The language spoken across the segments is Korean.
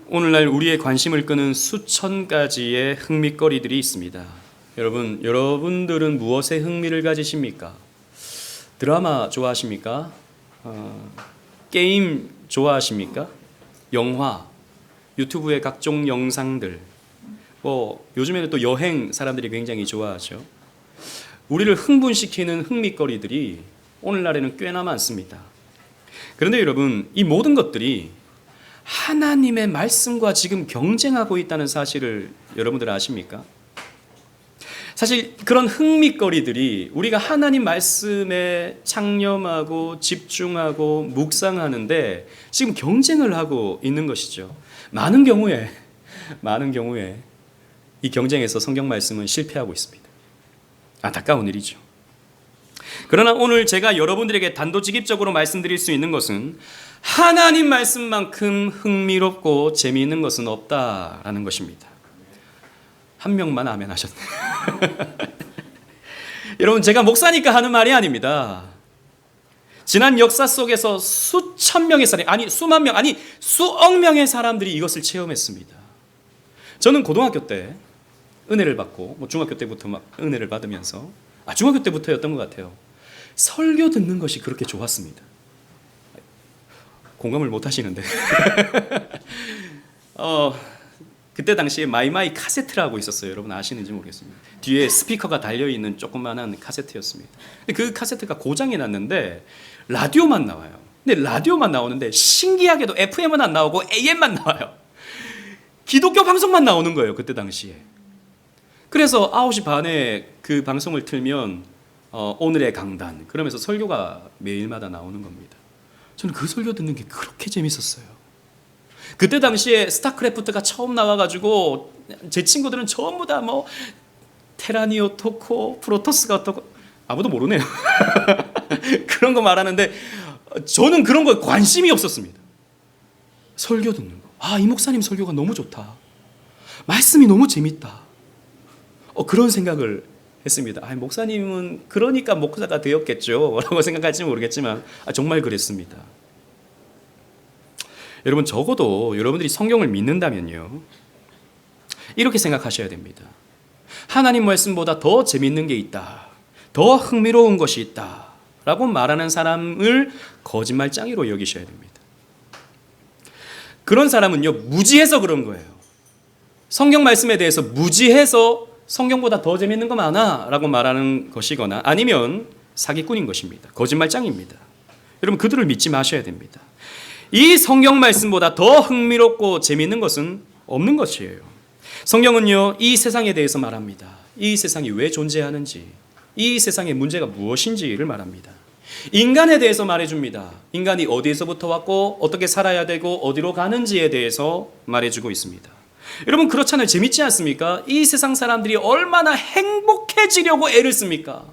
오늘날 우리의 관심을 끄는 수천 가지의 흥미거리들이 있습니다. 여러분들은 무엇에 흥미를 가지십니까? 드라마 좋아하십니까? 게임 좋아하십니까? 영화, 유튜브의 각종 영상들, 요즘에는 또 여행 사람들이 굉장히 좋아하죠. 우리를 흥분시키는 흥미거리들이 오늘날에는 꽤나 많습니다. 그런데 여러분, 이 모든 것들이 하나님의 말씀과 지금 경쟁하고 있다는 사실을 여러분들 아십니까? 사실 그런 흥미거리들이 우리가 하나님 말씀에 창념하고 집중하고 묵상하는데 지금 경쟁을 하고 있는 것이죠. 많은 경우에 이 경쟁에서 성경 말씀은 실패하고 있습니다. 안타까운 일이죠. 그러나 오늘 제가 여러분들에게 단도직입적으로 말씀드릴 수 있는 것은 하나님 말씀만큼 흥미롭고 재미있는 것은 없다라는 것입니다. 한 명만 아멘 하셨네요. 여러분, 제가 목사니까 하는 말이 아닙니다. 지난 역사 속에서 수천 명의 사람, 수만 명, 수억 명의 사람들이 이것을 체험했습니다. 저는 고등학교 때 은혜를 받고, 중학교 때부터 막 은혜를 받으면서, 중학교 때부터였던 것 같아요. 설교 듣는 것이 그렇게 좋았습니다. 공감을 못 하시는데. 그때 당시에 마이마이 카세트라고 있었어요. 여러분 아시는지 모르겠습니다. 뒤에 스피커가 달려있는 조그만한 카세트였습니다. 그 카세트가 고장이 났는데 라디오만 나와요. 근데 라디오만 나오는데 신기하게도 FM은 안 나오고 AM만 나와요. 기독교 방송만 나오는 거예요. 그때 당시에. 그래서 9시 반에 그 방송을 틀면 오늘의 강단 그러면서 설교가 매일마다 나오는 겁니다. 저는 그 설교 듣는 게 그렇게 재밌었어요. 그때 당시에 스타크래프트가 처음 나와가지고 제 친구들은 전부 다 테라니 어떻고 프로토스가 어떻고 아무도 모르네요. 그런 거 말하는데 저는 그런 거에 관심이 없었습니다. 설교 듣는 거. 이 목사님 설교가 너무 좋다. 말씀이 너무 재밌다. 그런 생각을 했습니다. 목사님은 그러니까 목사가 되었겠죠 라고 생각할지 모르겠지만 정말 그랬습니다. 여러분, 적어도 여러분들이 성경을 믿는다면요, 이렇게 생각하셔야 됩니다. 하나님 말씀보다 더 재밌는 게 있다, 더 흥미로운 것이 있다 라고 말하는 사람을 거짓말장이로 여기셔야 됩니다. 그런 사람은요, 무지해서 그런 거예요. 성경 말씀에 대해서 무지해서 성경보다 더 재밌는 거 많아 라고 말하는 것이거나 아니면 사기꾼인 것입니다. 거짓말장입니다. 여러분, 그들을 믿지 마셔야 됩니다. 이 성경 말씀보다 더 흥미롭고 재밌는 것은 없는 것이에요. 성경은요, 이 세상에 대해서 말합니다. 이 세상이 왜 존재하는지, 이 세상의 문제가 무엇인지를 말합니다. 인간에 대해서 말해줍니다. 인간이 어디에서부터 왔고 어떻게 살아야 되고 어디로 가는지에 대해서 말해주고 있습니다. 여러분, 그렇잖아요. 재밌지 않습니까? 이 세상 사람들이 얼마나 행복해지려고 애를 씁니까?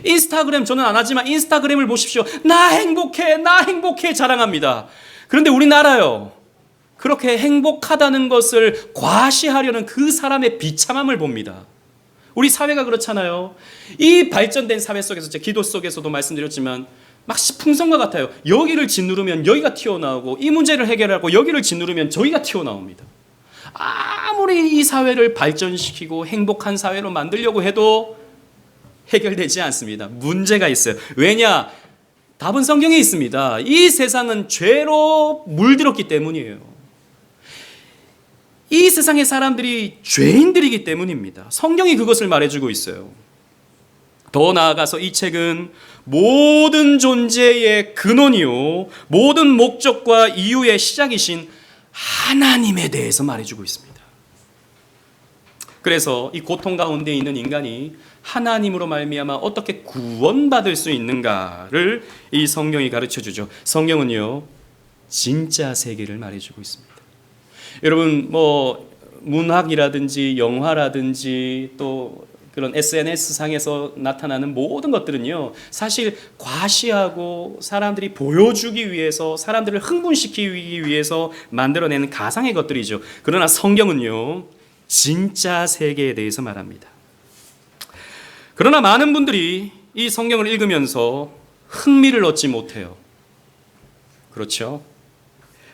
인스타그램, 저는 안 하지만 인스타그램을 보십시오. 나 행복해 자랑합니다. 그런데 우리나라요, 그렇게 행복하다는 것을 과시하려는 그 사람의 비참함을 봅니다. 우리 사회가 그렇잖아요. 이 발전된 사회 속에서, 제 기도 속에서도 말씀드렸지만 마치 풍선과 같아요. 여기를 짓누르면 여기가 튀어나오고 이 문제를 해결하고 여기를 짓누르면 저기가 튀어나옵니다. 아무리 이 사회를 발전시키고 행복한 사회로 만들려고 해도 해결되지 않습니다. 문제가 있어요. 왜냐? 답은 성경에 있습니다. 이 세상은 죄로 물들었기 때문이에요. 이 세상의 사람들이 죄인들이기 때문입니다. 성경이 그것을 말해주고 있어요. 더 나아가서 이 책은 모든 존재의 근원이요, 모든 목적과 이유의 시작이신 하나님에 대해서 말해주고 있습니다. 그래서 이 고통 가운데 있는 인간이 하나님으로 말미암아 어떻게 구원받을 수 있는가를 이 성경이 가르쳐주죠. 성경은요, 진짜 세계를 말해주고 있습니다. 여러분, 문학이라든지 영화라든지 또 그런 SNS 상에서 나타나는 모든 것들은요, 사실 과시하고 사람들이 보여주기 위해서, 사람들을 흥분시키기 위해서 만들어내는 가상의 것들이죠. 그러나 성경은요, 진짜 세계에 대해서 말합니다. 그러나 많은 분들이 이 성경을 읽으면서 흥미를 얻지 못해요. 그렇죠?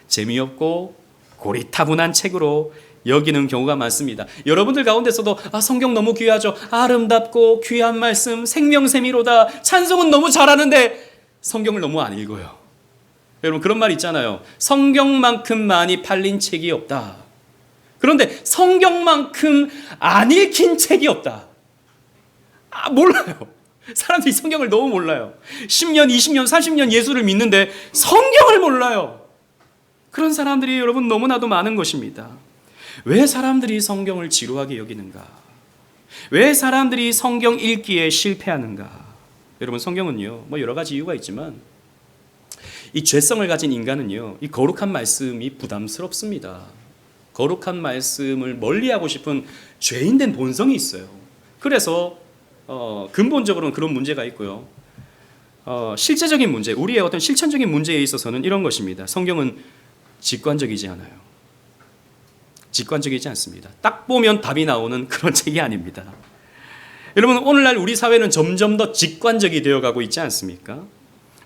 재미없고 고리타분한 책으로 여기는 경우가 많습니다. 여러분들 가운데서도 성경 너무 귀하죠. 아름답고 귀한 말씀, 생명샘이로다. 찬송은 너무 잘하는데 성경을 너무 안 읽어요. 여러분 그런 말 있잖아요. 성경만큼 많이 팔린 책이 없다. 그런데 성경만큼 안 읽힌 책이 없다. 몰라요. 사람들이 성경을 너무 몰라요. 10년, 20년, 30년 예수를 믿는데 성경을 몰라요. 그런 사람들이 여러분 너무나도 많은 것입니다. 왜 사람들이 성경을 지루하게 여기는가? 왜 사람들이 성경 읽기에 실패하는가? 여러분 성경은요, 여러 가지 이유가 있지만 이 죄성을 가진 인간은요, 이 거룩한 말씀이 부담스럽습니다. 거룩한 말씀을 멀리하고 싶은 죄인된 본성이 있어요. 그래서 근본적으로는 그런 문제가 있고요. 실제적인 문제, 우리의 어떤 실천적인 문제에 있어서는 이런 것입니다. 성경은 직관적이지 않아요. 직관적이지 않습니다. 딱 보면 답이 나오는 그런 책이 아닙니다. 여러분 오늘날 우리 사회는 점점 더 직관적이 되어가고 있지 않습니까?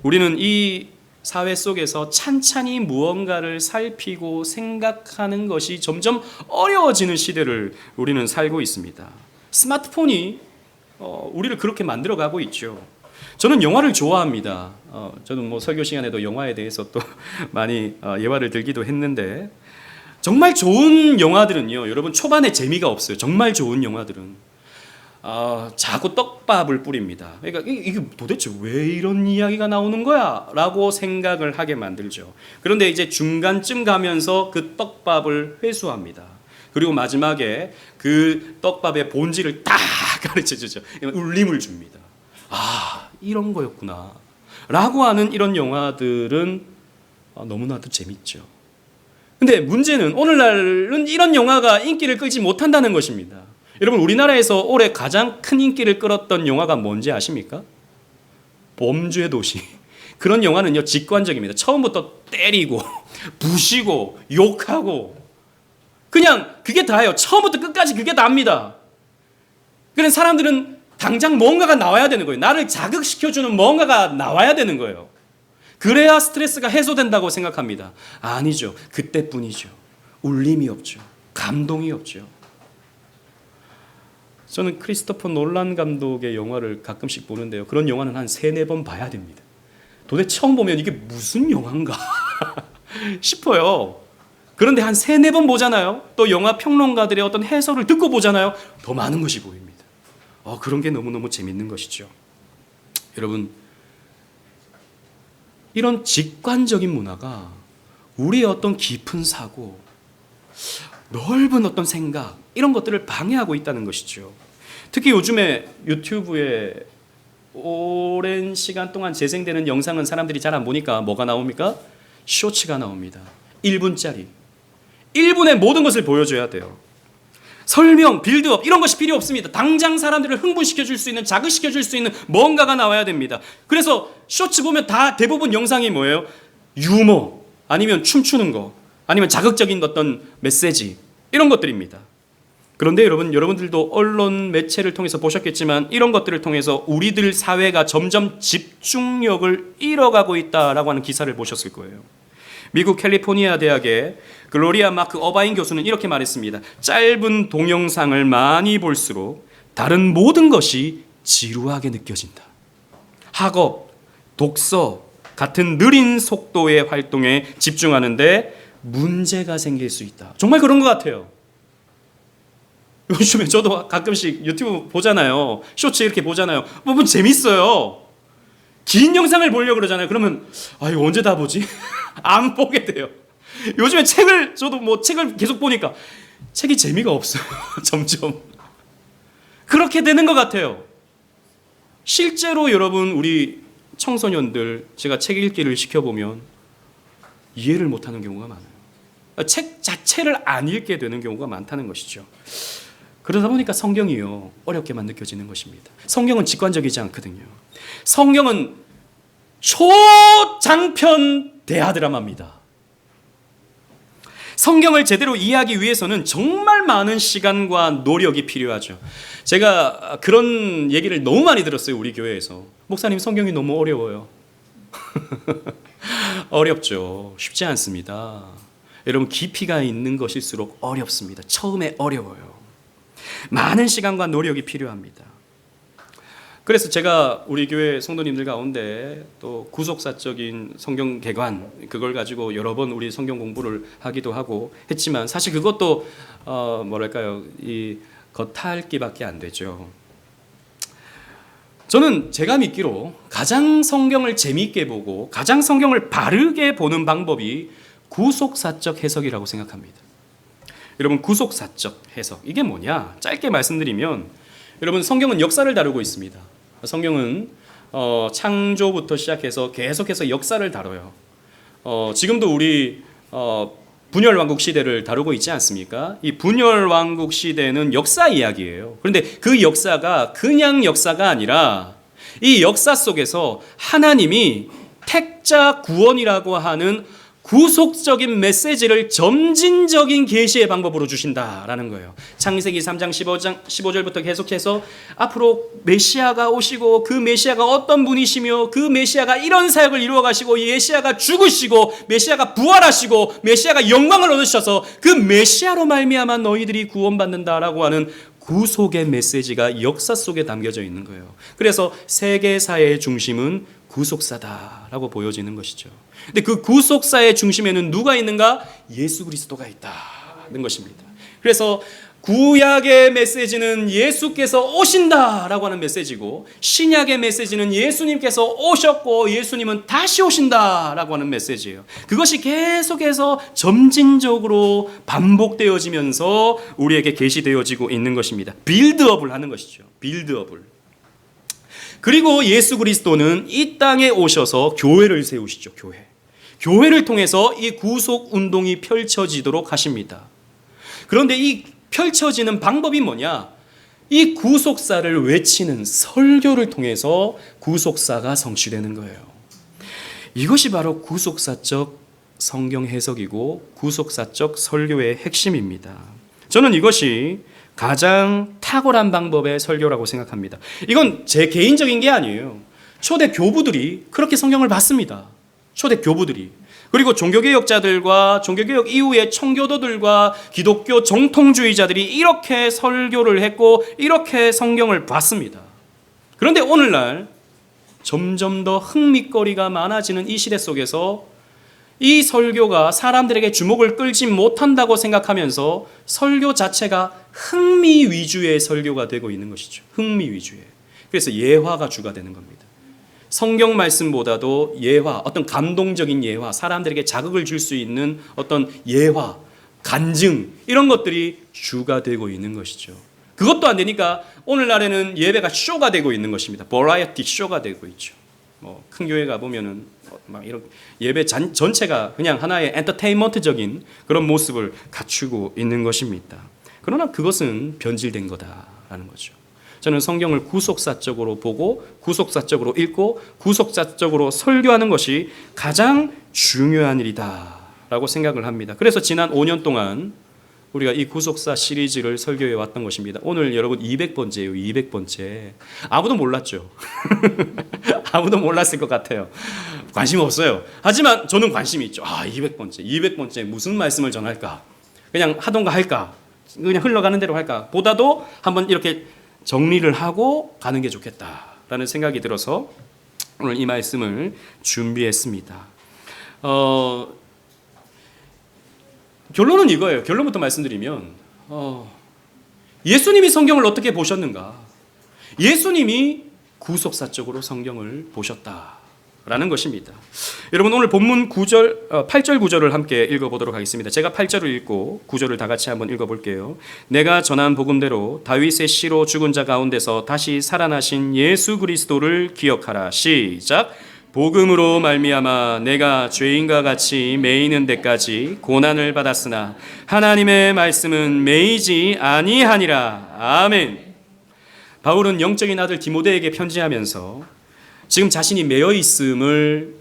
우리는 이 사회 속에서 찬찬히 무언가를 살피고 생각하는 것이 점점 어려워지는 시대를 우리는 살고 있습니다. 스마트폰이 우리를 그렇게 만들어가고 있죠. 저는 영화를 좋아합니다. 저는 설교 시간에도 영화에 대해서 또 많이 예화를 들기도 했는데 정말 좋은 영화들은요, 여러분 초반에 재미가 없어요. 정말 좋은 영화들은 자꾸 떡밥을 뿌립니다. 그러니까 이게 도대체 왜 이런 이야기가 나오는 거야? 라고 생각을 하게 만들죠. 그런데 이제 중간쯤 가면서 그 떡밥을 회수합니다. 그리고 마지막에 그 떡밥의 본질을 딱 가르쳐 주죠. 울림을 줍니다. 이런 거였구나 라고 하는 이런 영화들은 너무나도 재밌죠. 근데 문제는 오늘날은 이런 영화가 인기를 끌지 못한다는 것입니다. 여러분 우리나라에서 올해 가장 큰 인기를 끌었던 영화가 뭔지 아십니까? 범죄 도시. 그런 영화는요 직관적입니다. 처음부터 때리고 부시고 욕하고 그냥 그게 다예요. 처음부터 끝까지 그게 다입니다. 그래서 사람들은 당장 뭔가가 나와야 되는 거예요. 나를 자극시켜주는 뭔가가 나와야 되는 거예요. 그래야 스트레스가 해소된다고 생각합니다. 아니죠. 그때뿐이죠. 울림이 없죠. 감동이 없죠. 저는 크리스토퍼 놀란 감독의 영화를 가끔씩 보는데요. 그런 영화는 한 3-4번 봐야 됩니다. 도대체 처음 보면 이게 무슨 영화인가 싶어요. 그런데 한 3-4번 보잖아요. 또 영화 평론가들의 어떤 해설을 듣고 보잖아요. 더 많은 것이 보입니다. 그런 게 너무너무 재밌는 것이죠. 여러분, 이런 직관적인 문화가 우리의 어떤 깊은 사고, 넓은 어떤 생각, 이런 것들을 방해하고 있다는 것이죠. 특히 요즘에 유튜브에 오랜 시간 동안 재생되는 영상은 사람들이 잘 안 보니까 뭐가 나옵니까? 쇼츠가 나옵니다. 1분짜리. 1분에 모든 것을 보여줘야 돼요. 설명, 빌드업 이런 것이 필요 없습니다. 당장 사람들을 흥분시켜줄 수 있는, 자극시켜줄 수 있는 뭔가가 나와야 됩니다. 그래서 쇼츠 보면 다 대부분 영상이 뭐예요? 유머, 아니면 춤추는 거, 아니면 자극적인 어떤 메시지 이런 것들입니다. 그런데 여러분들도 언론 매체를 통해서 보셨겠지만 이런 것들을 통해서 우리들 사회가 점점 집중력을 잃어가고 있다라고 하는 기사를 보셨을 거예요. 미국 캘리포니아 대학의 글로리아 마크 어바인 교수는 이렇게 말했습니다. 짧은 동영상을 많이 볼수록 다른 모든 것이 지루하게 느껴진다. 학업, 독서 같은 느린 속도의 활동에 집중하는데 문제가 생길 수 있다. 정말 그런 것 같아요. 요즘에 저도 가끔씩 유튜브 보잖아요. 쇼츠 이렇게 보잖아요. 보면 재밌어요. 긴 영상을 보려고 그러잖아요. 그러면 이거 언제 다 보지? 안 보게 돼요. 요즘에 저도 책을 계속 보니까 책이 재미가 없어요. 점점 그렇게 되는 것 같아요. 실제로 여러분 우리 청소년들 제가 책 읽기를 시켜보면 이해를 못하는 경우가 많아요. 책 자체를 안 읽게 되는 경우가 많다는 것이죠. 그러다 보니까 성경이요 어렵게만 느껴지는 것입니다. 성경은 직관적이지 않거든요. 성경은 초장편 대하드라마입니다. 성경을 제대로 이해하기 위해서는 정말 많은 시간과 노력이 필요하죠. 제가 그런 얘기를 너무 많이 들었어요. 우리 교회에서. 목사님 성경이 너무 어려워요. 어렵죠. 쉽지 않습니다. 여러분, 깊이가 있는 것일수록 어렵습니다. 처음에 어려워요. 많은 시간과 노력이 필요합니다. 그래서 제가 우리 교회 성도님들 가운데 또 구속사적인 성경 개관, 그걸 가지고 여러 번 우리 성경 공부를 하기도 하고 했지만, 사실 그것도 이 겉핥기밖에 안 되죠. 저는 제가 믿기로 가장 성경을 재미있게 보고 가장 성경을 바르게 보는 방법이 구속사적 해석이라고 생각합니다. 여러분, 구속사적 해석, 이게 뭐냐? 짧게 말씀드리면, 여러분, 성경은 역사를 다루고 있습니다. 성경은 창조부터 시작해서 계속해서 역사를 다뤄요. 지금도 우리 분열왕국 시대를 다루고 있지 않습니까? 이 분열왕국 시대는 역사 이야기예요. 그런데 그 역사가 그냥 역사가 아니라 이 역사 속에서 하나님이 택자 구원이라고 하는 구속적인 메시지를 점진적인 계시의 방법으로 주신다라는 거예요. 창세기 3장 15절부터 계속해서 앞으로 메시아가 오시고, 그 메시아가 어떤 분이시며, 그 메시아가 이런 사역을 이루어 가시고, 이 메시아가 죽으시고, 메시아가 부활하시고, 메시아가 영광을 얻으셔서 그 메시아로 말미암아 너희들이 구원받는다라고 하는 구속의 메시지가 역사 속에 담겨져 있는 거예요. 그래서 세계사의 중심은 구속사다라고 보여지는 것이죠. 근데 그 구속사의 중심에는 누가 있는가? 예수 그리스도가 있다는 것입니다. 그래서 구약의 메시지는 예수께서 오신다라고 하는 메시지고, 신약의 메시지는 예수님께서 오셨고 예수님은 다시 오신다라고 하는 메시지예요. 그것이 계속해서 점진적으로 반복되어지면서 우리에게 계시되어지고 있는 것입니다. 빌드업을 하는 것이죠. 빌드업을. 그리고 예수 그리스도는 이 땅에 오셔서 교회를 세우시죠. 교회를 통해서 이 구속 운동이 펼쳐지도록 하십니다. 그런데 이 펼쳐지는 방법이 뭐냐? 이 구속사를 외치는 설교를 통해서 구속사가 성취되는 거예요. 이것이 바로 구속사적 성경 해석이고 구속사적 설교의 핵심입니다. 저는 이것이 가장 탁월한 방법의 설교라고 생각합니다. 이건 제 개인적인 게 아니에요. 초대 교부들이 그렇게 성경을 봤습니다. 초대 교부들이. 그리고 종교개혁자들과 종교개혁 이후의 청교도들과 기독교 정통주의자들이 이렇게 설교를 했고 이렇게 성경을 봤습니다. 그런데 오늘날 점점 더 흥미거리가 많아지는 이 시대 속에서 이 설교가 사람들에게 주목을 끌지 못한다고 생각하면서 설교 자체가 흥미 위주의 설교가 되고 있는 것이죠. 흥미 위주의. 그래서 예화가 주가 되는 겁니다. 성경 말씀보다도 예화, 어떤 감동적인 예화, 사람들에게 자극을 줄 수 있는 어떤 예화, 간증, 이런 것들이 주가 되고 있는 것이죠. 그것도 안 되니까 오늘날에는 예배가 쇼가 되고 있는 것입니다. 버라이어티 쇼가 되고 있죠. 큰 교회 가보면은 막 이런 예배 전체가 그냥 하나의 엔터테인먼트적인 그런 모습을 갖추고 있는 것입니다. 그러나 그것은 변질된 거다라는 거죠. 저는 성경을 구속사적으로 보고 구속사적으로 읽고 구속사적으로 설교하는 것이 가장 중요한 일이다라고 생각을 합니다. 그래서 지난 5년 동안 우리가 이 구속사 시리즈를 설교해 왔던 것입니다. 오늘 여러분 200번째예요. 200번째. 아무도 몰랐죠. 아무도 몰랐을 것 같아요. 관심 없어요. 하지만 저는 관심이 있죠. 200번째. 200번째 무슨 말씀을 전할까? 그냥 하던가 할까? 그냥 흘러가는 대로 할까? 보다도 한번 이렇게 정리를 하고 가는 게 좋겠다라는 생각이 들어서 오늘 이 말씀을 준비했습니다. 결론은 이거예요. 결론부터 말씀드리면 예수님이 성경을 어떻게 보셨는가? 예수님이 구속사적으로 성경을 보셨다라는 것입니다. 여러분 오늘 본문 8절 9절을 함께 읽어보도록 하겠습니다. 제가 8절을 읽고 9절을 다 같이 한번 읽어볼게요. 내가 전한 복음대로 다윗의 씨로 죽은 자 가운데서 다시 살아나신 예수 그리스도를 기억하라. 시작. 복음으로 말미암아 내가 죄인과 같이 매이는 데까지 고난을 받았으나 하나님의 말씀은 매이지 아니하니라. 아멘. 바울은 영적인 아들 디모데에게 편지하면서 지금 자신이 매여 있음을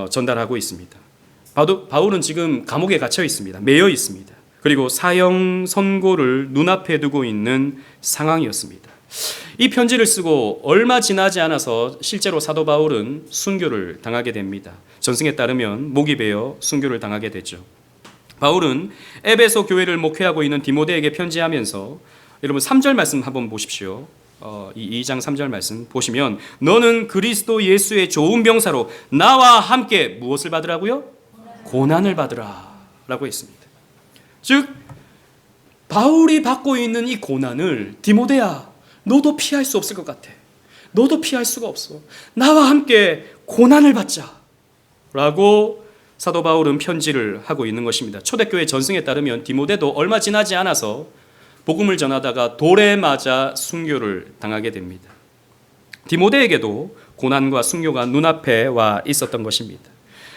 전달하고 있습니다. 바울은 지금 감옥에 갇혀 있습니다. 매여 있습니다. 그리고 사형 선고를 눈앞에 두고 있는 상황이었습니다. 이 편지를 쓰고 얼마 지나지 않아서 실제로 사도 바울은 순교를 당하게 됩니다. 전승에 따르면 목이 베어 순교를 당하게 되죠. 바울은 에베소 교회를 목회하고 있는 디모데에게 편지하면서 여러분 3절 말씀 한번 보십시오. 이 2장 3절 말씀 보시면 너는 그리스도 예수의 좋은 병사로 나와 함께 무엇을 받으라고요? 고난을 받으라 라고 했습니다. 즉 바울이 받고 있는 이 고난을 디모데야 너도 피할 수 없을 것 같아. 너도 피할 수가 없어. 나와 함께 고난을 받자 라고 사도 바울은 편지를 하고 있는 것입니다. 초대교회 전승에 따르면 디모데도 얼마 지나지 않아서 복음을 전하다가 돌에 맞아 순교를 당하게 됩니다. 디모데에게도 고난과 순교가 눈앞에 와 있었던 것입니다.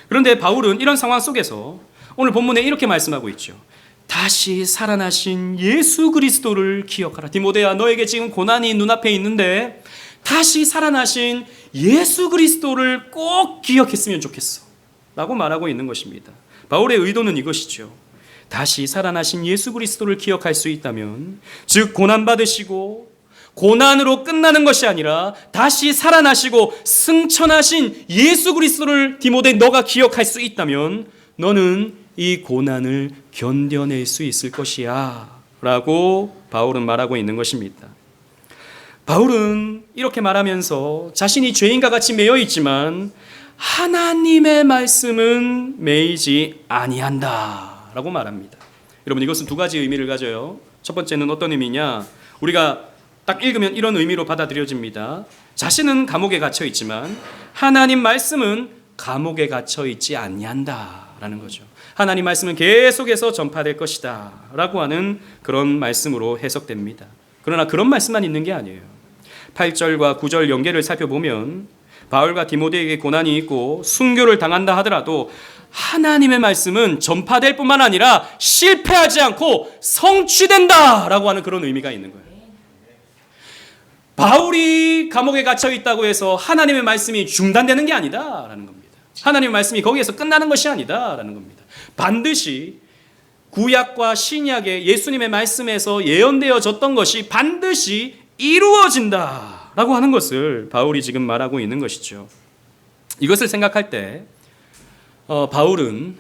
그런데 바울은 이런 상황 속에서 오늘 본문에 이렇게 말씀하고 있죠. 다시 살아나신 예수 그리스도를 기억하라. 디모데야 너에게 지금 고난이 눈앞에 있는데 다시 살아나신 예수 그리스도를 꼭 기억했으면 좋겠어 라고 말하고 있는 것입니다. 바울의 의도는 이것이죠. 다시 살아나신 예수 그리스도를 기억할 수 있다면 즉 고난받으시고 고난으로 끝나는 것이 아니라 다시 살아나시고 승천하신 예수 그리스도를 디모데 너가 기억할 수 있다면 너는 이 고난을 견뎌낼 수 있을 것이야 라고 바울은 말하고 있는 것입니다. 바울은 이렇게 말하면서 자신이 죄인과 같이 매여 있지만 하나님의 말씀은 매이지 아니한다 라고 말합니다. 여러분 이것은 두 가지 의미를 가져요. 첫 번째는 어떤 의미냐? 우리가 딱 읽으면 이런 의미로 받아들여집니다. 자신은 감옥에 갇혀 있지만 하나님 말씀은 감옥에 갇혀 있지 아니한다라는 거죠. 하나님 말씀은 계속해서 전파될 것이다 라고 하는 그런 말씀으로 해석됩니다. 그러나 그런 말씀만 있는 게 아니에요. 8절과 9절 연계를 살펴보면 바울과 디모데에게 고난이 있고 순교를 당한다 하더라도 하나님의 말씀은 전파될 뿐만 아니라 실패하지 않고 성취된다라고 하는 그런 의미가 있는 거예요. 바울이 감옥에 갇혀 있다고 해서 하나님의 말씀이 중단되는 게 아니다라는 겁니다. 하나님의 말씀이 거기에서 끝나는 것이 아니다라는 겁니다. 반드시 구약과 신약의 예수님의 말씀에서 예언되어졌던 것이 반드시 이루어진다라고 하는 것을 바울이 지금 말하고 있는 것이죠. 이것을 생각할 때 바울은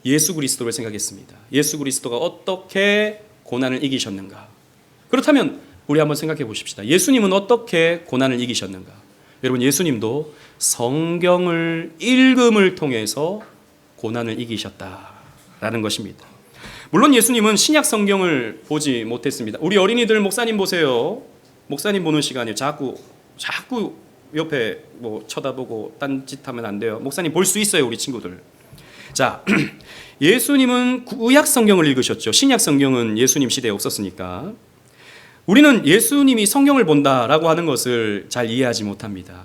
예수 그리스도를 생각했습니다. 예수 그리스도가 어떻게 고난을 이기셨는가? 그렇다면 우리 한번 생각해 보십시다. 예수님은 어떻게 고난을 이기셨는가? 여러분 예수님도 성경을 읽음을 통해서 고난을 이기셨다라는 것입니다. 물론 예수님은 신약 성경을 보지 못했습니다. 우리 어린이들 목사님 보세요. 목사님 보는 시간에 자꾸 옆에 뭐 쳐다보고 딴짓하면 안 돼요. 목사님 볼 수 있어요, 우리 친구들. 자, 예수님은 구약 성경을 읽으셨죠. 신약 성경은 예수님 시대에 없었으니까. 우리는 예수님이 성경을 본다라고 하는 것을 잘 이해하지 못합니다.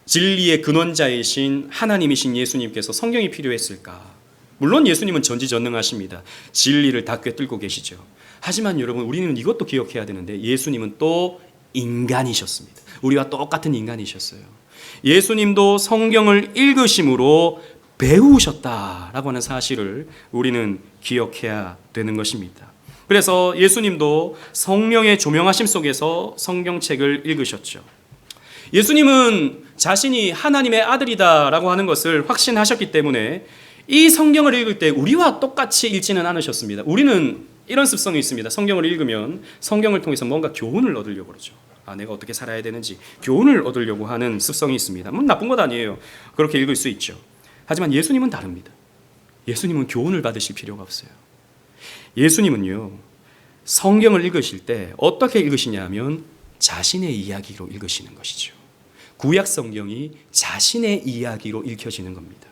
진리의 근원자이신 하나님이신 예수님께서 성경이 필요했을까? 물론 예수님은 전지전능하십니다. 진리를 다 꿰뚫고 계시죠. 하지만 여러분 우리는 이것도 기억해야 되는데 예수님은 또 인간이셨습니다. 우리와 똑같은 인간이셨어요. 예수님도 성경을 읽으심으로 배우셨다라고 하는 사실을 우리는 기억해야 되는 것입니다. 그래서 예수님도 성령의 조명하심 속에서 성경책을 읽으셨죠. 예수님은 자신이 하나님의 아들이다라고 하는 것을 확신하셨기 때문에 이 성경을 읽을 때 우리와 똑같이 읽지는 않으셨습니다. 우리는 이런 습성이 있습니다. 성경을 읽으면 성경을 통해서 뭔가 교훈을 얻으려고 그러죠. 내가 어떻게 살아야 되는지 교훈을 얻으려고 하는 습성이 있습니다. 나쁜 것 아니에요. 그렇게 읽을 수 있죠. 하지만 예수님은 다릅니다. 예수님은 교훈을 받으실 필요가 없어요. 예수님은요, 성경을 읽으실 때 어떻게 읽으시냐 하면 자신의 이야기로 읽으시는 것이죠. 구약 성경이 자신의 이야기로 읽혀지는 겁니다.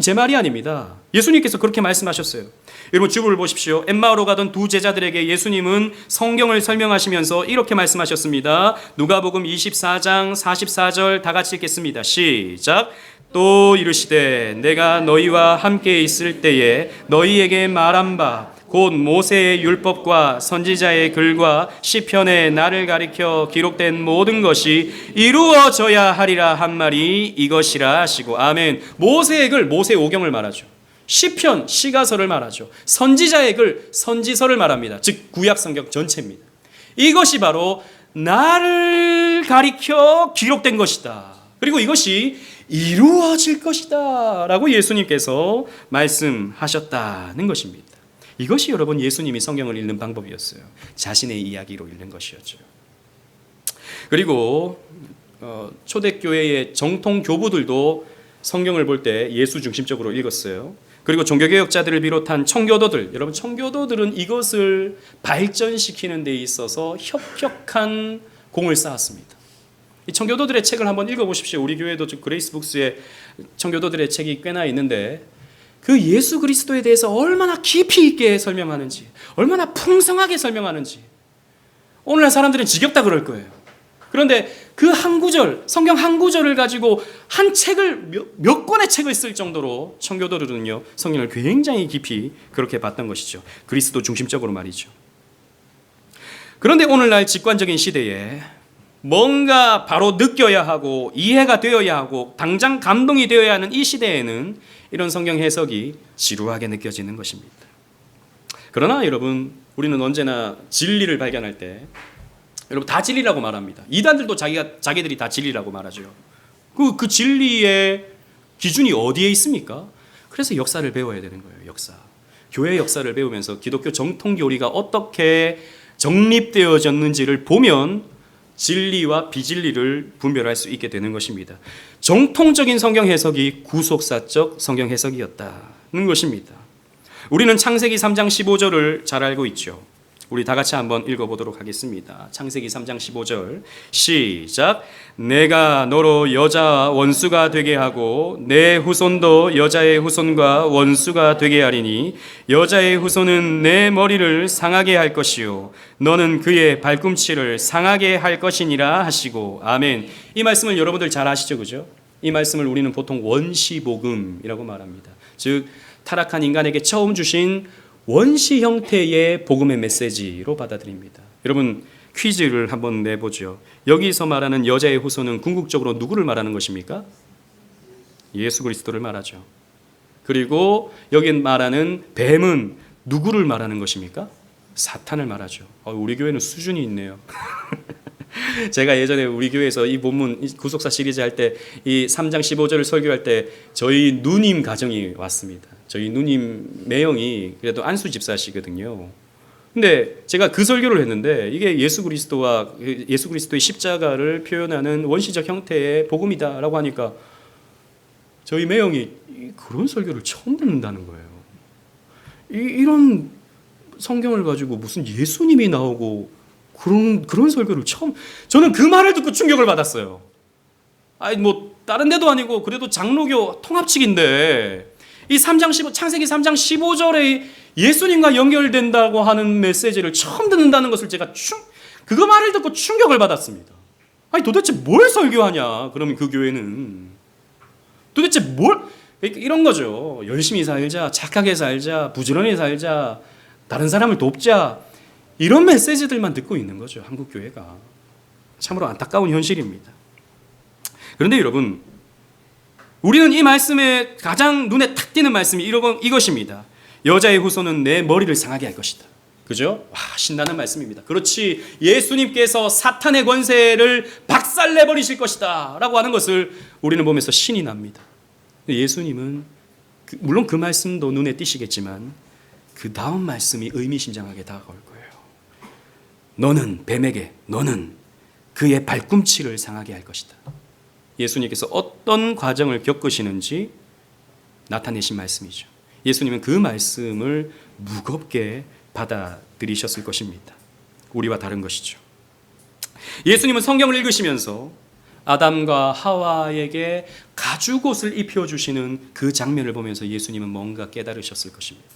제 말이 아닙니다. 예수님께서 그렇게 말씀하셨어요. 여러분 주부를 보십시오. 엠마오로 가던 두 제자들에게 예수님은 성경을 설명하시면서 이렇게 말씀하셨습니다. 누가복음 24장 44절 다 같이 읽겠습니다. 시작. 또 이르시되 내가 너희와 함께 있을 때에 너희에게 말한 바 곧 모세의 율법과 선지자의 글과 시편에 나를 가리켜 기록된 모든 것이 이루어져야 하리라 한 말이 이것이라 하시고. 아멘. 모세의 글, 모세 오경을 말하죠. 시편, 시가서를 말하죠. 선지자의 글, 선지서를 말합니다. 즉 구약 성경 전체입니다. 이것이 바로 나를 가리켜 기록된 것이다. 그리고 이것이 이루어질 것이다 라고 예수님께서 말씀하셨다는 것입니다. 이것이 여러분 예수님이 성경을 읽는 방법이었어요. 자신의 이야기로 읽는 것이었죠. 그리고 초대교회의 정통 교부들도 성경을 볼 때 예수 중심적으로 읽었어요. 그리고 종교개혁자들을 비롯한 청교도들, 여러분 청교도들은 이것을 발전시키는 데 있어서 협력한 공을 쌓았습니다. 이 청교도들의 책을 한번 읽어보십시오. 우리 교회도 그레이스북스에 청교도들의 책이 꽤나 있는데 그 예수 그리스도에 대해서 얼마나 깊이 있게 설명하는지, 얼마나 풍성하게 설명하는지 오늘날 사람들은 지겹다 그럴 거예요. 그런데 그 한 구절, 성경 한 구절을 가지고 한 책을 몇 권의 책을 쓸 정도로 청교도들은요 성경을 굉장히 깊이 그렇게 봤던 것이죠. 그리스도 중심적으로 말이죠. 그런데 오늘날 직관적인 시대에 뭔가 바로 느껴야 하고 이해가 되어야 하고 당장 감동이 되어야 하는 이 시대에는 이런 성경 해석이 지루하게 느껴지는 것입니다. 그러나 여러분, 우리는 언제나 진리를 발견할 때 여러분 다 진리라고 말합니다. 이단들도 자기들이 다 진리라고 말하죠. 그 진리의 기준이 어디에 있습니까? 그래서 역사를 배워야 되는 거예요. 역사. 교회 역사를 배우면서 기독교 정통 교리가 어떻게 정립되어졌는지를 보면 진리와 비진리를 분별할 수 있게 되는 것입니다. 정통적인 성경 해석이 구속사적 성경 해석이었다는 것입니다. 우리는 창세기 3장 15절을 잘 알고 있죠. 우리 다 같이 한번 읽어보도록 하겠습니다. 창세기 3장 15절 시작. 내가 너로 여자와 원수가 되게 하고 내 후손도 여자의 후손과 원수가 되게 하리니 여자의 후손은 내 머리를 상하게 할 것이요 너는 그의 발꿈치를 상하게 할 것이니라 하시고. 아멘. 이 말씀을 여러분들 잘 아시죠, 그죠? 이 말씀을 우리는 보통 원시복음이라고 말합니다. 즉 타락한 인간에게 처음 주신 원시 형태의 복음의 메시지로 받아들입니다. 여러분 퀴즈를 한번 내보죠. 여기서 말하는 여자의 후손은 궁극적으로 누구를 말하는 것입니까? 예수 그리스도를 말하죠. 그리고 여기 말하는 뱀은 누구를 말하는 것입니까? 사탄을 말하죠. 우리 교회는 수준이 있네요. 제가 예전에 우리 교회에서 이 본문 구속사 시리즈 할 때 이 3장 15절을 설교할 때 저희 누님 가정이 왔습니다. 저희 누님 매형이 그래도 안수 집사시거든요. 근데 제가 그 설교를 했는데 이게 예수 그리스도의 십자가를 표현하는 원시적 형태의 복음이다라고 하니까 저희 매형이 그런 설교를 처음 듣는다는 거예요. 이런 성경을 가지고 무슨 예수님이 나오고 그런 설교를 처음, 저는 그 말을 듣고 충격을 받았어요. 다른 데도 아니고 그래도 장로교 통합칙인데 이 창세기 3장 15절에 예수님과 연결된다고 하는 메시지를 처음 듣는다는 것을 제가 그거 말을 듣고 충격을 받았습니다. 도대체 뭘 설교하냐? 그러면 그 교회는 도대체 이런 거죠. 열심히 살자, 착하게 살자, 부지런히 살자, 다른 사람을 돕자, 이런 메시지들만 듣고 있는 거죠. 한국 교회가. 참으로 안타까운 현실입니다. 그런데 여러분, 우리는 이 말씀에 가장 눈에 탁 띄는 말씀이 이것입니다. 여자의 후손은 내 머리를 상하게 할 것이다. 그죠? 신나는 말씀입니다. 그렇지, 예수님께서 사탄의 권세를 박살내버리실 것이다 라고 하는 것을 우리는 보면서 신이 납니다. 예수님은 물론 그 말씀도 눈에 띄시겠지만 그 다음 말씀이 의미심장하게 다가올 거예요. 너는 그의 발꿈치를 상하게 할 것이다. 예수님께서 어떤 과정을 겪으시는지 나타내신 말씀이죠. 예수님은 그 말씀을 무겁게 받아들이셨을 것입니다. 우리와 다른 것이죠. 예수님은 성경을 읽으시면서 아담과 하와에게 가죽옷을 입혀주시는 그 장면을 보면서 예수님은 뭔가 깨달으셨을 것입니다.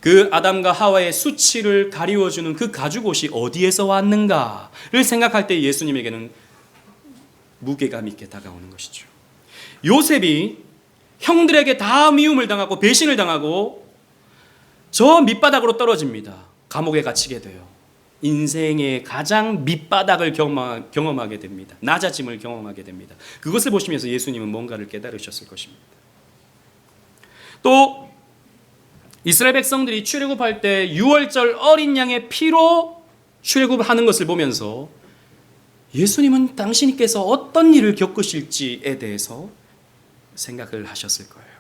그 아담과 하와의 수치를 가리워주는 그 가죽옷이 어디에서 왔는가를 생각할 때 예수님에게는 무게감 있게 다가오는 것이죠. 요셉이 형들에게 다 미움을 당하고 배신을 당하고 저 밑바닥으로 떨어집니다. 감옥에 갇히게 돼요. 인생의 가장 밑바닥을 경험하게 됩니다. 낮아짐을 경험하게 됩니다. 그것을 보시면서 예수님은 뭔가를 깨달으셨을 것입니다. 또 이스라엘 백성들이 출애굽할 때 6월절 어린 양의 피로 출애굽하는 것을 보면서 예수님은 당신께서 어떤 일을 겪으실지에 대해서 생각을 하셨을 거예요.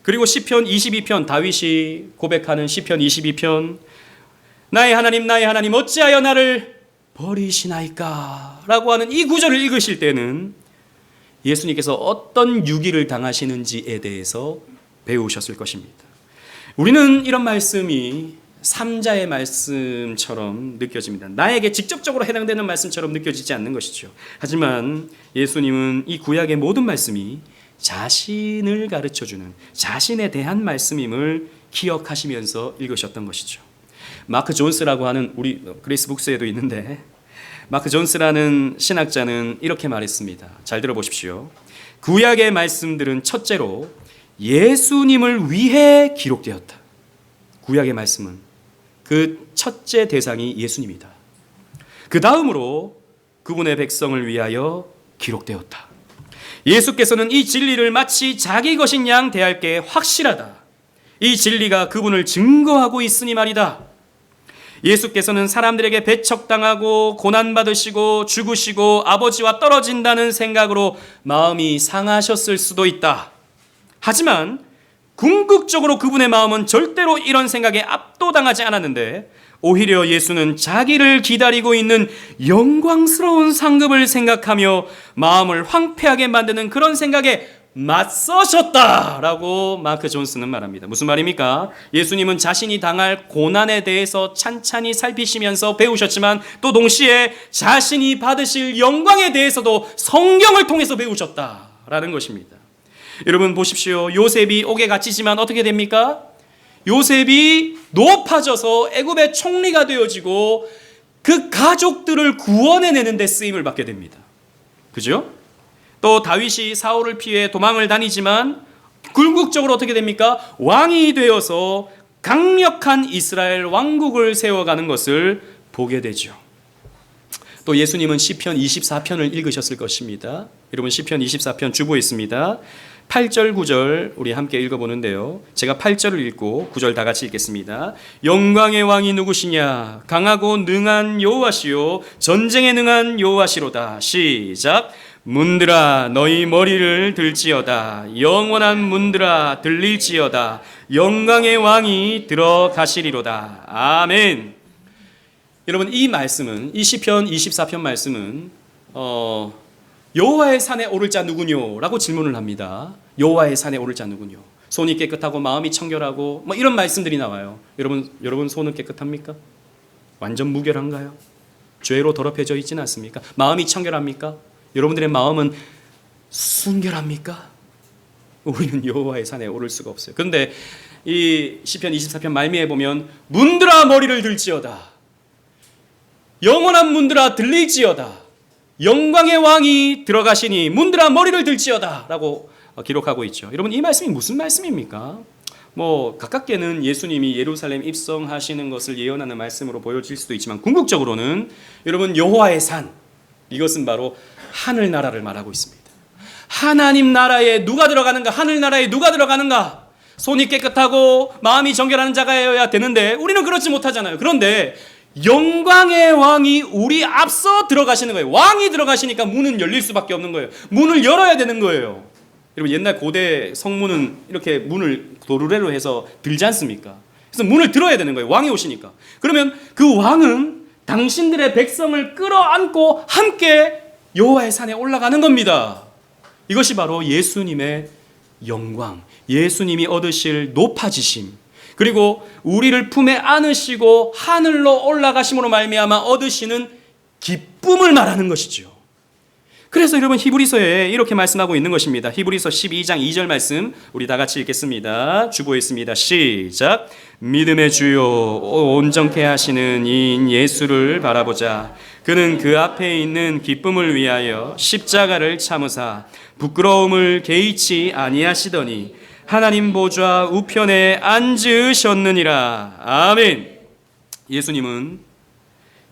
그리고 시편 22편, 다윗이 고백하는 시편 22편, 나의 하나님 어찌하여 나를 버리시나이까 라고 하는 이 구절을 읽으실 때는 예수님께서 어떤 유기를 당하시는지에 대해서 배우셨을 것입니다. 우리는 이런 말씀이 삼자의 말씀처럼 느껴집니다. 나에게 직접적으로 해당되는 말씀처럼 느껴지지 않는 것이죠. 하지만 예수님은 이 구약의 모든 말씀이 자신을 가르쳐주는, 자신에 대한 말씀임을 기억하시면서 읽으셨던 것이죠. 마크 존스라고 하는, 우리 그레이스 북스에도 있는데, 마크 존스라는 신학자는 이렇게 말했습니다. 잘 들어보십시오. 구약의 말씀들은 첫째로 예수님을 위해 기록되었다. 구약의 말씀은 그 첫째 대상이 예수님이다. 그 다음으로 그분의 백성을 위하여 기록되었다. 예수께서는 이 진리를 마치 자기 것인 양 대할 게 확실하다. 이 진리가 그분을 증거하고 있으니 말이다. 예수께서는 사람들에게 배척당하고 고난받으시고 죽으시고 아버지와 떨어진다는 생각으로 마음이 상하셨을 수도 있다. 하지만 궁극적으로 그분의 마음은 절대로 이런 생각에 압도당하지 않았는데 오히려 예수는 자기를 기다리고 있는 영광스러운 상급을 생각하며 마음을 황폐하게 만드는 그런 생각에 맞서셨다라고 마크 존스는 말합니다. 무슨 말입니까? 예수님은 자신이 당할 고난에 대해서 찬찬히 살피시면서 배우셨지만 또 동시에 자신이 받으실 영광에 대해서도 성경을 통해서 배우셨다라는 것입니다. 여러분 보십시오. 요셉이 옥에 갇히지만 어떻게 됩니까? 요셉이 높아져서 애굽의 총리가 되어지고 그 가족들을 구원해내는 데 쓰임을 받게 됩니다. 그죠? 또 다윗이 사울을 피해 도망을 다니지만 궁극적으로 어떻게 됩니까? 왕이 되어서 강력한 이스라엘 왕국을 세워가는 것을 보게 되죠. 또 예수님은 시편 24편을 읽으셨을 것입니다. 여러분 시편 24편 주보에 있습니다. 8절 9절 우리 함께 읽어보는데요. 제가 8절을 읽고 9절 다 같이 읽겠습니다. 영광의 왕이 누구시냐? 강하고 능한 여호와시요 전쟁에 능한 여호와시로다. 시작. 문들아 너희 머리를 들지어다. 영원한 문들아 들릴지어다. 영광의 왕이 들어가시리로다. 아멘. 여러분 이 말씀은, 이 시편 24편 말씀은 여호와의 산에 오를 자 누구뇨? 라고 질문을 합니다. 여호와의 산에 오를 자 누구뇨? 손이 깨끗하고 마음이 청결하고 뭐 이런 말씀들이 나와요. 여러분 손은 깨끗합니까? 완전 무결한가요? 죄로 더럽혀져 있지는 않습니까? 마음이 청결합니까? 여러분들의 마음은 순결합니까? 우리는 여호와의 산에 오를 수가 없어요. 그런데 이 시편 24편 말미에 보면 문들아 머리를 들지어다. 영원한 문들아 들릴지어다. 영광의 왕이 들어가시니 문들아 머리를 들지어다 라고 기록하고 있죠. 여러분 이 말씀이 무슨 말씀입니까? 뭐 가깝게는 예수님이 예루살렘 입성하시는 것을 예언하는 말씀으로 보여질 수도 있지만 궁극적으로는 여러분 여호와의 산, 이것은 바로 하늘나라를 말하고 있습니다. 하나님 나라에 누가 들어가는가? 하늘나라에 누가 들어가는가? 손이 깨끗하고 마음이 정결한 자가여야 되는데 우리는 그렇지 못하잖아요. 그런데 영광의 왕이 우리 앞서 들어가시는 거예요. 왕이 들어가시니까 문은 열릴 수밖에 없는 거예요. 문을 열어야 되는 거예요. 여러분 옛날 고대 성문은 이렇게 문을 도르래로 해서 들지 않습니까? 그래서 문을 들어야 되는 거예요. 왕이 오시니까. 그러면 그 왕은 당신들의 백성을 끌어안고 함께 여호와의 산에 올라가는 겁니다. 이것이 바로 예수님의 영광, 예수님이 얻으실 높아지심, 그리고 우리를 품에 안으시고 하늘로 올라가심으로 말미암아 얻으시는 기쁨을 말하는 것이죠. 그래서 여러분 히브리서에 이렇게 말씀하고 있는 것입니다. 히브리서 12장 2절 말씀 우리 다 같이 읽겠습니다. 주보에 있습니다. 시작. 믿음의 주요 온전케 하시는 이인 예수를 바라보자. 그는 그 앞에 있는 기쁨을 위하여 십자가를 참으사 부끄러움을 개의치 아니하시더니 하나님 보좌 우편에 앉으셨느니라. 아멘. 예수님은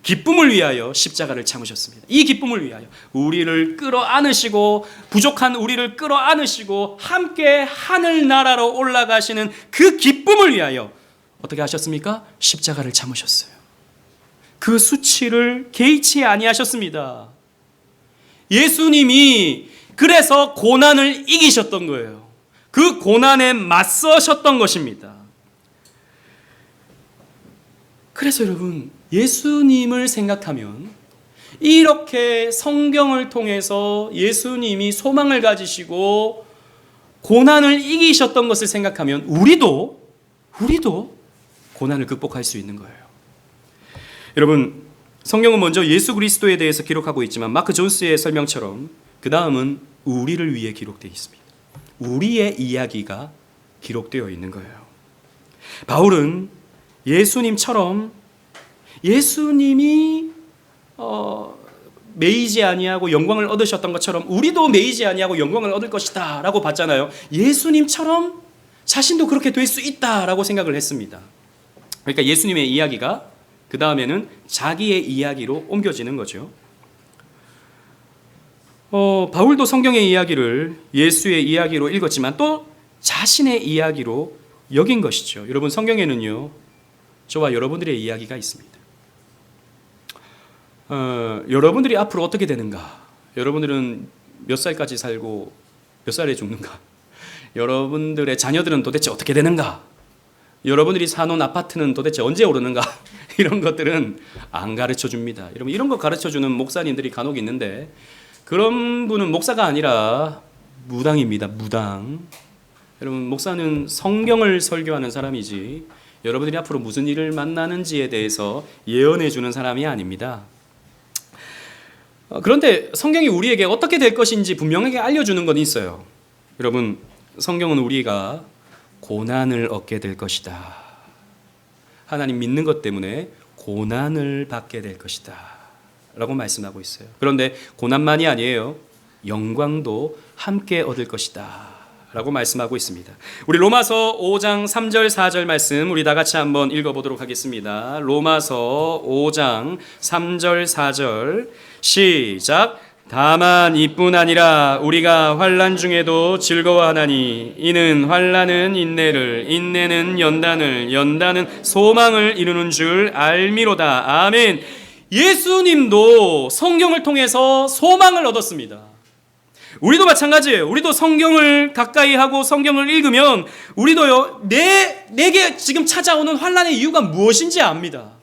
기쁨을 위하여 십자가를 참으셨습니다. 이 기쁨을 위하여 우리를 끌어안으시고 부족한 우리를 끌어안으시고 함께 하늘나라로 올라가시는 그 기쁨을 위하여 어떻게 하셨습니까? 십자가를 참으셨어요. 그 수치를 개의치 아니하셨습니다. 예수님이 그래서 고난을 이기셨던 거예요. 그 고난에 맞서셨던 것입니다. 그래서 여러분, 예수님을 생각하면 이렇게 성경을 통해서 예수님이 소망을 가지시고 고난을 이기셨던 것을 생각하면 우리도 고난을 극복할 수 있는 거예요. 여러분, 성경은 먼저 예수 그리스도에 대해서 기록하고 있지만 마크 존스의 설명처럼 그 다음은 우리를 위해 기록되어 있습니다. 우리의 이야기가 기록되어 있는 거예요. 바울은 예수님처럼 예수님이 매이지 아니하고 영광을 얻으셨던 것처럼 우리도 매이지 아니하고 영광을 얻을 것이다 라고 봤잖아요. 예수님처럼 자신도 그렇게 될 수 있다 라고 생각을 했습니다. 그러니까 예수님의 이야기가 그 다음에는 자기의 이야기로 옮겨지는 거죠. 바울도 성경의 이야기를 예수의 이야기로 읽었지만 또 자신의 이야기로 여긴 것이죠. 여러분, 성경에는요, 저와 여러분들의 이야기가 있습니다. 여러분들이 앞으로 어떻게 되는가? 여러분들은 몇 살까지 살고 몇 살에 죽는가? 여러분들의 자녀들은 도대체 어떻게 되는가? 여러분들이 사놓은 아파트는 도대체 언제 오르는가? 이런 것들은 안 가르쳐 줍니다. 여러분, 이런 거 가르쳐 주는 목사님들이 간혹 있는데 그런 분은 목사가 아니라 무당입니다. 무당. 여러분, 목사는 성경을 설교하는 사람이지 여러분들이 앞으로 무슨 일을 만나는지에 대해서 예언해 주는 사람이 아닙니다. 그런데 성경이 우리에게 어떻게 될 것인지 분명하게 알려주는 건 있어요. 여러분, 성경은 우리가 고난을 얻게 될 것이다. 하나님 믿는 것 때문에 고난을 받게 될 것이다 라고 말씀하고 있어요. 그런데 고난만이 아니에요. 영광도 함께 얻을 것이다 라고 말씀하고 있습니다. 우리 로마서 5장 3절 4절 말씀 우리 다 같이 한번 읽어보도록 하겠습니다. 로마서 5장 3절 4절 시작. 다만 이뿐 아니라 우리가 환난 중에도 즐거워하나니 이는 환난은 인내를, 인내는 연단을, 연단은 소망을 이루는 줄 알미로다. 아멘. 예수님도 성경을 통해서 소망을 얻었습니다. 우리도 마찬가지예요. 우리도 성경을 가까이 하고 성경을 읽으면 우리도요, 내게 지금 찾아오는 환난의 이유가 무엇인지 압니다.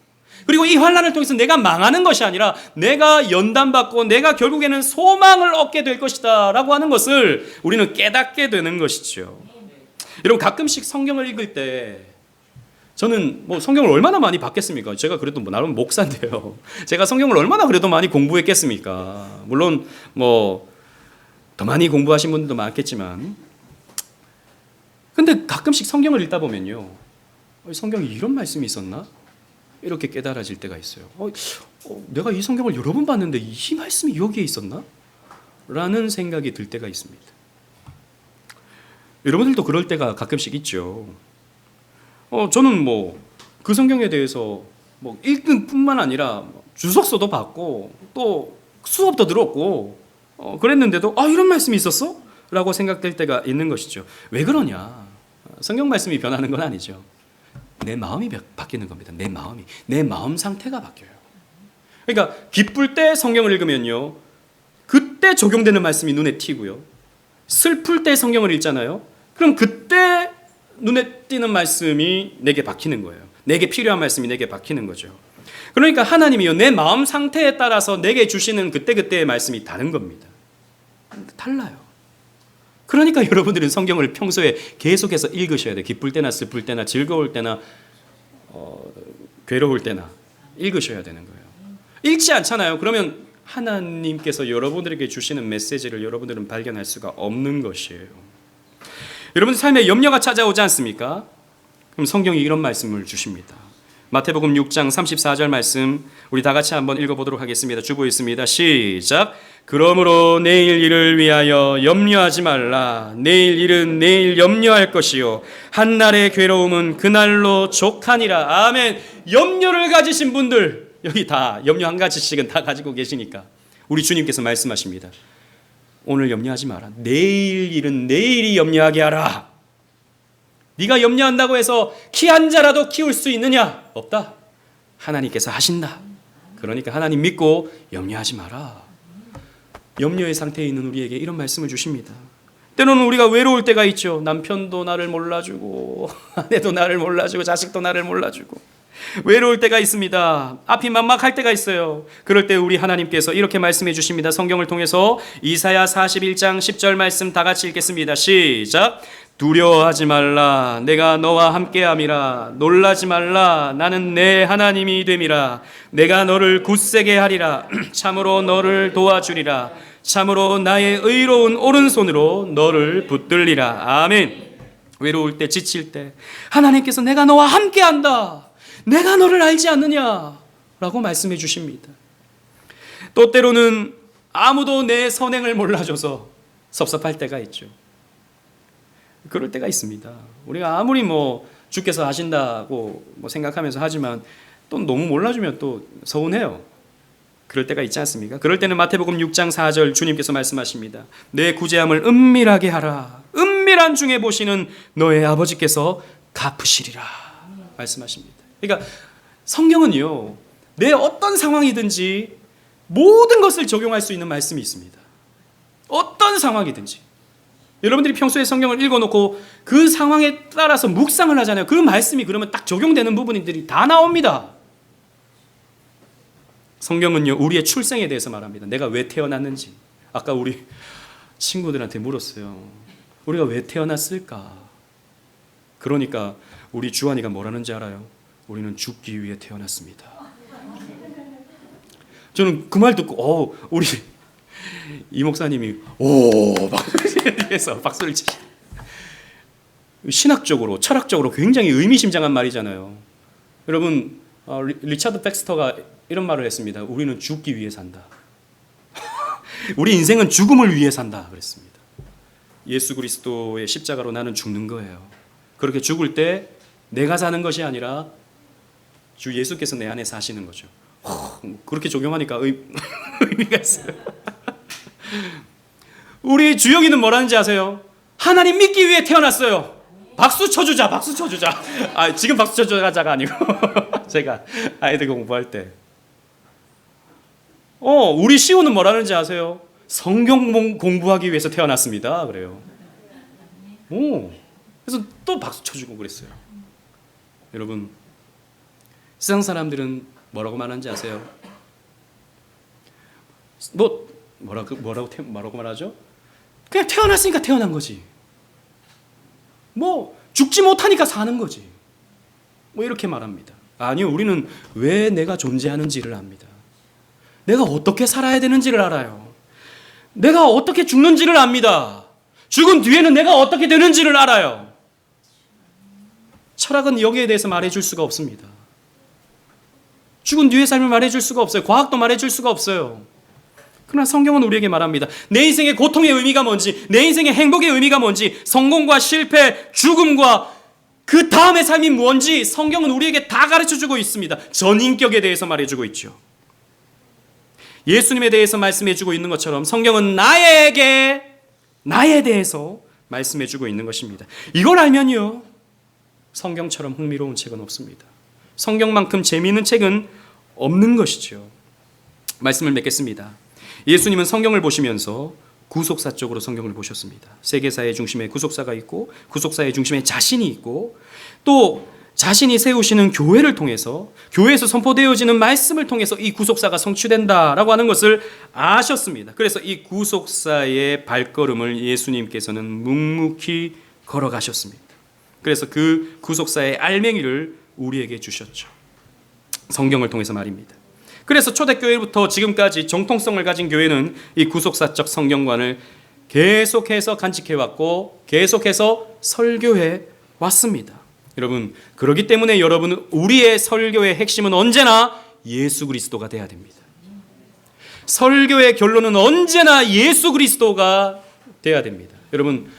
그리고 이 환난을 통해서 내가 망하는 것이 아니라 내가 연단받고 내가 결국에는 소망을 얻게 될 것이다 라고 하는 것을 우리는 깨닫게 되는 것이죠. 여러분, 가끔씩 성경을 읽을 때 저는 성경을 얼마나 많이 봤겠습니까? 제가 그래도 나름 목사인데요. 제가 성경을 얼마나 그래도 많이 공부했겠습니까? 물론 더 많이 공부하신 분들도 많겠지만, 근데 가끔씩 성경을 읽다 보면요, 성경에 이런 말씀이 있었나? 이렇게 깨달아질 때가 있어요. 내가 이 성경을 여러 번 봤는데 이 말씀이 여기에 있었나? 라는 생각이 들 때가 있습니다. 여러분들도 그럴 때가 가끔씩 있죠. 저는 그 성경에 대해서 읽은 뿐만 아니라 주석서도 받고 또 수업도 들었고 그랬는데도 이런 말씀이 있었어? 라고 생각될 때가 있는 것이죠. 왜 그러냐? 성경 말씀이 변하는 건 아니죠. 내 마음이 바뀌는 겁니다. 내 마음 상태가 바뀌어요. 그러니까 기쁠 때 성경을 읽으면요, 그때 적용되는 말씀이 눈에 띄고요. 슬플 때 성경을 읽잖아요. 그럼 그때 눈에 띄는 말씀이 내게 박히는 거예요. 내게 필요한 말씀이 내게 박히는 거죠. 그러니까 하나님이요, 내 마음 상태에 따라서 내게 주시는 그때그때의 말씀이 다른 겁니다. 달라요. 그러니까 여러분들은 성경을 평소에 계속해서 읽으셔야 돼요. 기쁠 때나 슬플 때나 즐거울 때나 괴로울 때나 읽으셔야 되는 거예요. 읽지 않잖아요. 그러면 하나님께서 여러분들에게 주시는 메시지를 여러분들은 발견할 수가 없는 것이에요. 여러분 삶에 염려가 찾아오지 않습니까? 그럼 성경이 이런 말씀을 주십니다. 마태복음 6장 34절 말씀 우리 다 같이 한번 읽어보도록 하겠습니다. 주보 있습니다. 시작. 그러므로 내일 일을 위하여 염려하지 말라. 내일 일은 내일 염려할 것이요 한날의 괴로움은 그날로 족하니라. 아멘. 염려를 가지신 분들 여기 다 염려 한 가지씩은 다 가지고 계시니까 우리 주님께서 말씀하십니다. 오늘 염려하지 마라. 내일 일은 내일이 염려하게 하라. 네가 염려한다고 해서 키 한 자라도 키울 수 있느냐? 없다. 하나님께서 하신다. 그러니까 하나님 믿고 염려하지 마라. 염려의 상태에 있는 우리에게 이런 말씀을 주십니다. 때로는 우리가 외로울 때가 있죠. 남편도 나를 몰라주고 아내도 나를 몰라주고 자식도 나를 몰라주고 외로울 때가 있습니다. 앞이 막막할 때가 있어요. 그럴 때 우리 하나님께서 이렇게 말씀해 주십니다. 성경을 통해서 이사야 41장 10절 말씀 다 같이 읽겠습니다. 시작. 두려워하지 말라. 내가 너와 함께함이라. 놀라지 말라. 나는 내 하나님이 됨이라. 내가 너를 굳세게 하리라. 참으로 너를 도와주리라. 참으로 나의 의로운 오른손으로 너를 붙들리라. 아멘. 외로울 때, 지칠 때 하나님께서 내가 너와 함께한다. 내가 너를 알지 않느냐 라고 말씀해 주십니다. 또 때로는 아무도 내 선행을 몰라줘서 섭섭할 때가 있죠. 그럴 때가 있습니다. 우리가 아무리 주께서 하신다고 생각하면서 하지만 또 너무 몰라주면 또 서운해요. 그럴 때가 있지 않습니까? 그럴 때는 마태복음 6장 4절 주님께서 말씀하십니다. 내 구제함을 은밀하게 하라. 은밀한 중에 보시는 너의 아버지께서 갚으시리라 말씀하십니다. 그러니까 성경은요, 내 어떤 상황이든지 모든 것을 적용할 수 있는 말씀이 있습니다. 어떤 상황이든지. 여러분들이 평소에 성경을 읽어놓고 그 상황에 따라서 묵상을 하잖아요. 그 말씀이 그러면 딱 적용되는 부분들이 다 나옵니다. 성경은요, 우리의 출생에 대해서 말합니다. 내가 왜 태어났는지. 아까 우리 친구들한테 물었어요. 우리가 왜 태어났을까? 그러니까 우리 주한이가 뭐라는지 알아요? 우리는 죽기 위해 태어났습니다. 저는 그 말 듣고 우리 이 목사님이 박수를 치시. 신학적으로 철학적으로 굉장히 의미심장한 말이잖아요. 여러분 리차드 백스터가 이런 말을 했습니다. 우리는 죽기 위해 산다. 우리 인생은 죽음을 위해 산다 그랬습니다. 예수 그리스도의 십자가로 나는 죽는 거예요. 그렇게 죽을 때 내가 사는 것이 아니라 주 예수께서 내 안에 사시는 거죠. 그렇게 적용하니까 의미가 있어요. 우리 주영이는 뭐라는지 아세요? 하나님 믿기 위해 태어났어요. 박수 쳐주자, 박수 쳐주자. 지금 박수 쳐주자가 아니고 제가 아이들 공부할 때 우리 시호는 뭐라는지 아세요? 성경 공부하기 위해서 태어났습니다 그래요. 그래서 또 박수 쳐주고 그랬어요. 여러분, 세상 사람들은 뭐라고 말하는지 아세요? 뭐라고 말하죠? 그냥 태어났으니까 태어난 거지. 죽지 못하니까 사는 거지. 이렇게 말합니다. 아니요, 우리는 왜 내가 존재하는지를 압니다. 내가 어떻게 살아야 되는지를 알아요. 내가 어떻게 죽는지를 압니다. 죽은 뒤에는 내가 어떻게 되는지를 알아요. 철학은 여기에 대해서 말해줄 수가 없습니다. 죽은 뒤의 삶을 말해줄 수가 없어요. 과학도 말해줄 수가 없어요. 그러나 성경은 우리에게 말합니다. 내 인생의 고통의 의미가 뭔지, 내 인생의 행복의 의미가 뭔지, 성공과 실패, 죽음과 그 다음의 삶이 뭔지 성경은 우리에게 다 가르쳐주고 있습니다. 전인격에 대해서 말해주고 있죠. 예수님에 대해서 말씀해주고 있는 것처럼 성경은 나에 대해서 말씀해주고 있는 것입니다. 이걸 알면요, 성경처럼 흥미로운 책은 없습니다. 성경만큼 재미있는 책은 없는 것이죠. 말씀을 맺겠습니다. 예수님은 성경을 보시면서 구속사 쪽으로 성경을 보셨습니다. 세계사의 중심에 구속사가 있고, 구속사의 중심에 자신이 있고, 또 자신이 세우시는 교회를 통해서, 교회에서 선포되어지는 말씀을 통해서 이 구속사가 성취된다라고 하는 것을 아셨습니다. 그래서 이 구속사의 발걸음을 예수님께서는 묵묵히 걸어가셨습니다. 그래서 그 구속사의 알맹이를 우리에게 주셨죠. 성경을 통해서 말입니다. 그래서 초대교회부터 지금까지 정통성을 가진 교회는 이 구속사적 성경관을 계속해서 간직해왔고 계속해서 설교해 왔습니다. 여러분, 그렇기 때문에 여러분은 우리의 설교의 핵심은 언제나 예수 그리스도가 돼야 됩니다. 설교의 결론은 언제나 예수 그리스도가 돼야 됩니다. 여러분,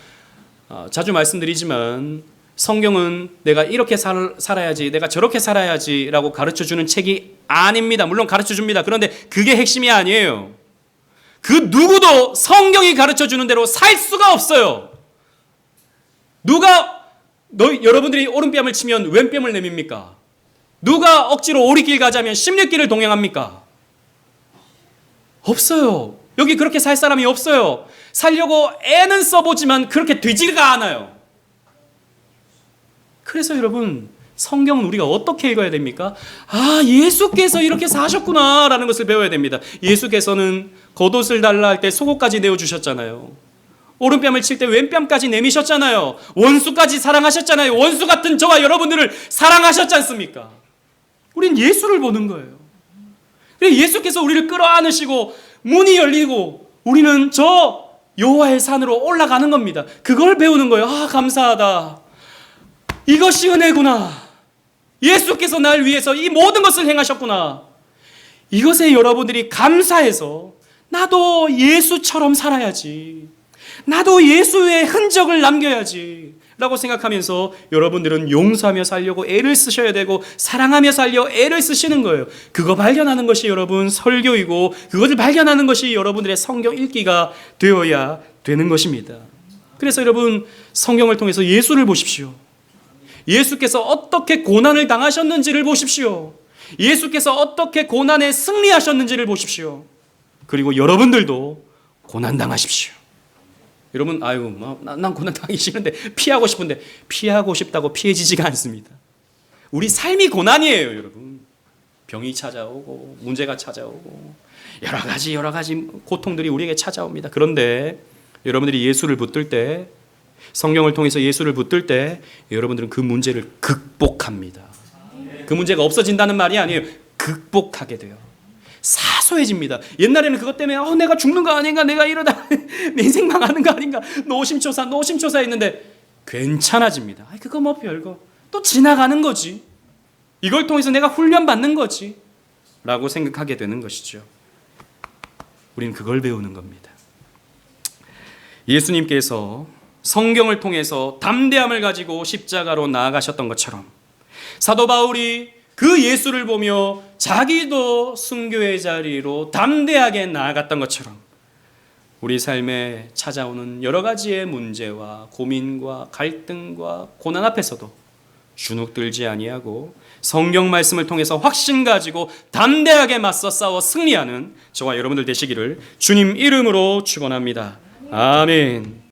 자주 말씀드리지만 성경은 내가 이렇게 살아야지, 내가 저렇게 살아야지 라고 가르쳐주는 책이 아닙니다. 물론 가르쳐줍니다. 그런데 그게 핵심이 아니에요. 그 누구도 성경이 가르쳐주는 대로 살 수가 없어요. 여러분들이 오른뺨을 치면 왼뺨을 내밉니까? 누가 억지로 오리길 가자면 16길을 동행합니까? 없어요. 여기 그렇게 살 사람이 없어요. 살려고 애는 써보지만 그렇게 되지가 않아요. 그래서 여러분, 성경은 우리가 어떻게 읽어야 됩니까? 아, 예수께서 이렇게 사셨구나 라는 것을 배워야 됩니다. 예수께서는 겉옷을 달라 할 때 속옷까지 내어주셨잖아요. 오른뺨을 칠 때 왼뺨까지 내미셨잖아요. 원수까지 사랑하셨잖아요. 원수 같은 저와 여러분들을 사랑하셨지 않습니까? 우린 예수를 보는 거예요. 예수께서 우리를 끌어안으시고 문이 열리고 우리는 저 여호와의 산으로 올라가는 겁니다. 그걸 배우는 거예요. 아, 감사하다. 이것이 은혜구나. 예수께서 날 위해서 이 모든 것을 행하셨구나. 이것에 여러분들이 감사해서 나도 예수처럼 살아야지, 나도 예수의 흔적을 남겨야지 라고 생각하면서 여러분들은 용서하며 살려고 애를 쓰셔야 되고 사랑하며 살려 애를 쓰시는 거예요. 그거 발견하는 것이 여러분 설교이고, 그것을 발견하는 것이 여러분들의 성경 읽기가 되어야 되는 것입니다. 그래서 여러분, 성경을 통해서 예수를 보십시오. 예수께서 어떻게 고난을 당하셨는지를 보십시오. 예수께서 어떻게 고난에 승리하셨는지를 보십시오. 그리고 여러분들도 고난 당하십시오. 여러분, 아유, 난 고난 당하기 싫은데, 피하고 싶은데, 피하고 싶다고 피해지지가 않습니다. 우리 삶이 고난이에요, 여러분. 병이 찾아오고 문제가 찾아오고 여러 가지 고통들이 우리에게 찾아옵니다. 그런데 여러분들이 예수를 붙들 때, 성경을 통해서 예수를 붙들 때 여러분들은 그 문제를 극복합니다. 그 문제가 없어진다는 말이 아니에요. 극복하게 돼요. 사소해집니다. 옛날에는 그것 때문에 내가 죽는 거 아닌가, 내가 이러다 내 인생 망하는 거 아닌가, 노심초사 했는데 괜찮아집니다. 그거 뭐 별거, 또 지나가는 거지, 이걸 통해서 내가 훈련받는 거지 라고 생각하게 되는 것이죠. 우리는 그걸 배우는 겁니다. 예수님께서 성경을 통해서 담대함을 가지고 십자가로 나아가셨던 것처럼, 사도 바울이 그 예수를 보며 자기도 순교의 자리로 담대하게 나아갔던 것처럼, 우리 삶에 찾아오는 여러 가지의 문제와 고민과 갈등과 고난 앞에서도 주눅들지 아니하고 성경 말씀을 통해서 확신 가지고 담대하게 맞서 싸워 승리하는 저와 여러분들 되시기를 주님 이름으로 축원합니다. 아멘.